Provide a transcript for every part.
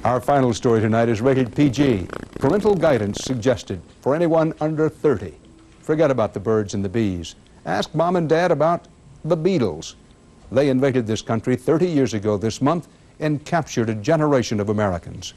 Our final story tonight is rated PG. Parental guidance suggested for anyone under 30. Forget about the birds and the bees. Ask Mom and Dad about the Beatles. They invaded this country 30 years ago this month and captured a generation of Americans.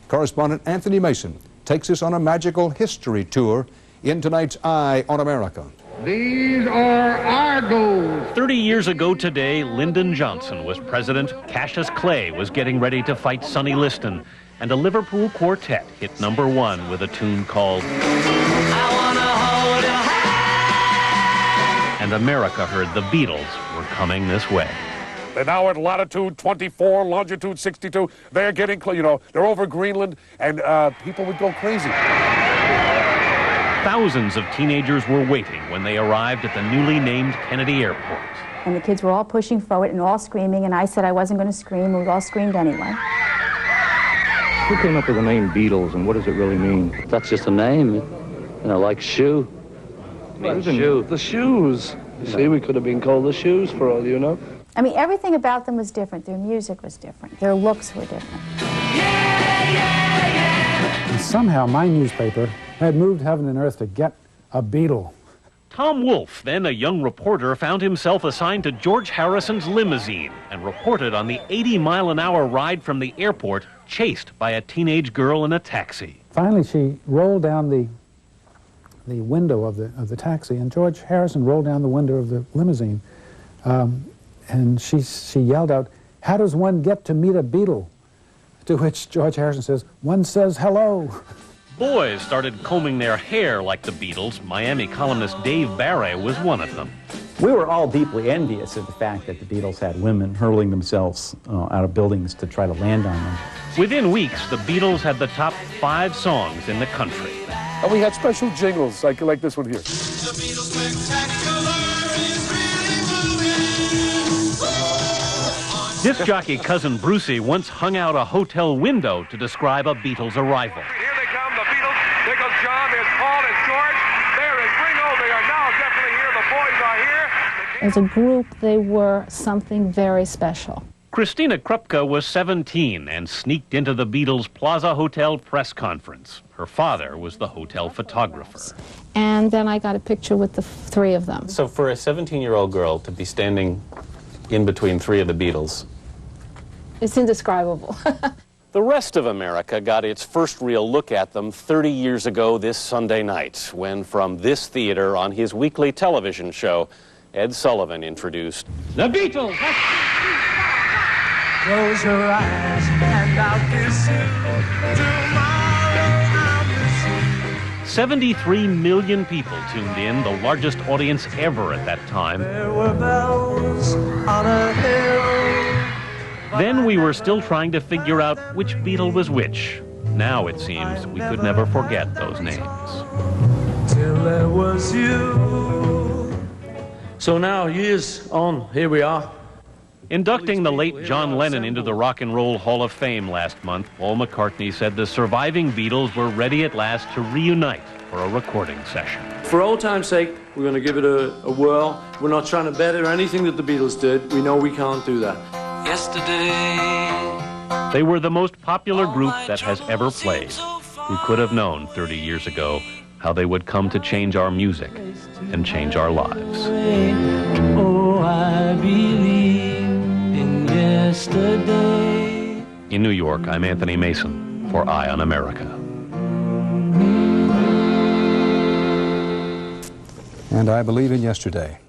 Correspondent Anthony Mason takes us on a magical history tour in tonight's Eye on America. These are our goals. 30 years ago today, Lyndon Johnson was president, Cassius Clay was getting ready to fight Sonny Liston, and a Liverpool quartet hit #1 with a tune called I Wanna Hold Your Hand. And America heard the Beatles were coming this way. They're now at latitude 24, longitude 62. They're getting, they're over Greenland, and people would go crazy. Thousands of teenagers were waiting when they arrived at the newly named Kennedy Airport. And the kids were all pushing forward and all screaming, and I said I wasn't going to scream. We all screamed anyway. Who came up with the name Beatles, and what does it really mean? That's just a name, like shoe. Shoe. The shoes. You see, we could have been called the Shoes for all you know. I mean, everything about them was different. Their music was different. Their looks were different. And somehow my newspaper had moved heaven and earth to get a Beatle. Tom Wolfe, then a young reporter, found himself assigned to George Harrison's limousine and reported on the 80-mile-an-hour ride from the airport, chased by a teenage girl in a taxi. Finally, she rolled down the window of the taxi, and George Harrison rolled down the window of the limousine. And she yelled out, "How does one get to meet a Beatle?" To which George Harrison says, "One says hello." Boys started combing their hair like the Beatles. Miami columnist Dave Barry was one of them. We were all deeply envious of the fact that the Beatles had women hurling themselves out of buildings to try to land on them. Within weeks, the Beatles had the top 5 songs in the country. And we had special jingles like this one here. The Beatles Disc jockey Cousin Brucey once hung out a hotel window to describe a Beatles arrival. Here they come, the Beatles. There goes John, there's Paul, there's George. There is Ringo. They are now definitely here. The boys are here. As a group, they were something very special. Christina Krupka was 17 and sneaked into the Beatles Plaza Hotel press conference. Her father was the hotel photographer. And then I got a picture with the 3 of them. So for a 17-year-old girl to be standing in between 3 of the Beatles, it's indescribable. The rest of America got its first real look at them 30 years ago this Sunday night, when from this theater on his weekly television show, Ed Sullivan introduced The Beatles! Close your eyes and I'll kiss you. Tomorrow I'll miss you. 73 million people tuned in, the largest audience ever at that time. There were bells on a hill. Then we were still trying to figure out which Beatle was which. Now it seems we could never forget those names. Till there was you. So now, years on, here we are. Inducting the late John Lennon into the Rock and Roll Hall of Fame last month, Paul McCartney said the surviving Beatles were ready at last to reunite for a recording session. For old time's sake, we're going to give it a whirl. We're not trying to better anything that the Beatles did. We know we can't do that. Yesterday, they were the most popular group that has ever played. Who could have known 30 years ago how they would come to change our music and change our lives? Oh, I believe in yesterday. In New York, I'm Anthony Mason for Eye on America. And I believe in yesterday.